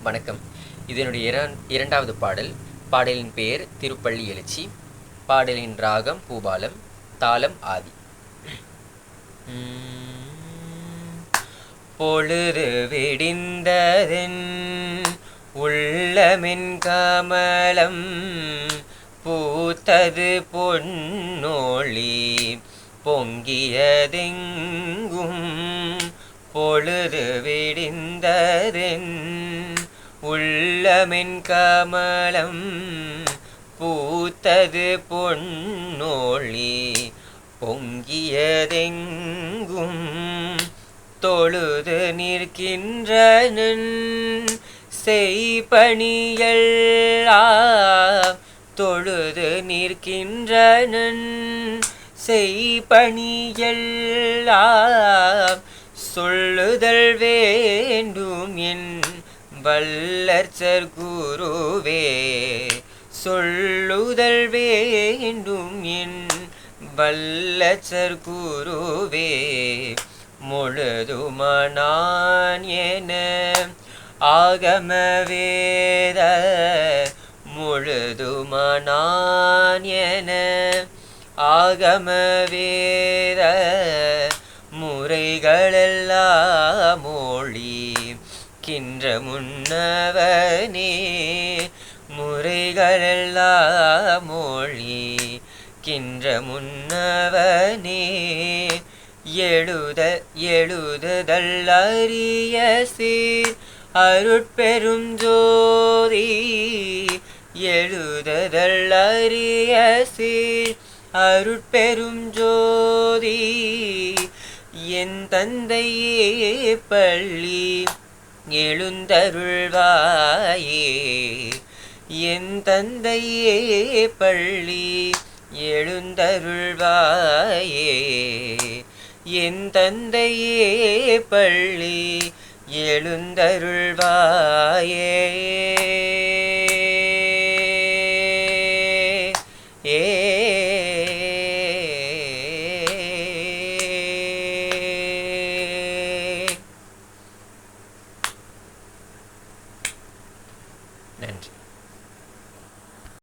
வணக்கம். இதனுடைய இரண்டாவது பாடல். பாடலின் பெயர் திருப்பள்ளி எழுச்சி. பாடலின் ராகம் பூபாலம், தாளம் ஆதி. பொழுது விடிந்ததென் உள்ளமென் கமலம் பூத்தது பொன்னொளி பொங்கியதெங்கும். பொழுது விடிந்ததென் உள்ளமென் கமலம் பூத்தது பொன்னொளி பொங்கியதெங்கும். தொழுது நிற்கின்றனன் செய்பணியெல்லாம் தொழுது நிற்கின்றனன் செய்பணியெல்லாம் சொல்லுதல் வேண்டும் என் வல்லர்ச்சர் குருவே. சொல்லுதல் வேண்டும் என் வல்லர்ச்சர் குருவே. முழுதுமானான் என ஆகம வேத முழுதுமானான் என ஆகம வேத முறைகளெல்லாம் மொழிக்கின்ற முன்னவனே. முறைகளெல்லாம் மொழிக்கின்ற முன்னவனே. எழுதுதல் அறிய சீர் அருட்பெரும் ஜோதி. எழுதுதல் அறிய சீர் அருட்பெரும் ஜோதி. என் தந்தையே பள்ளி எழுந்தருள்வாயே. என் தந்தையே பள்ளி எழுந்தருள்வாயே. என் தந்தையே பள்ளி எழுந்தருள்வாயே.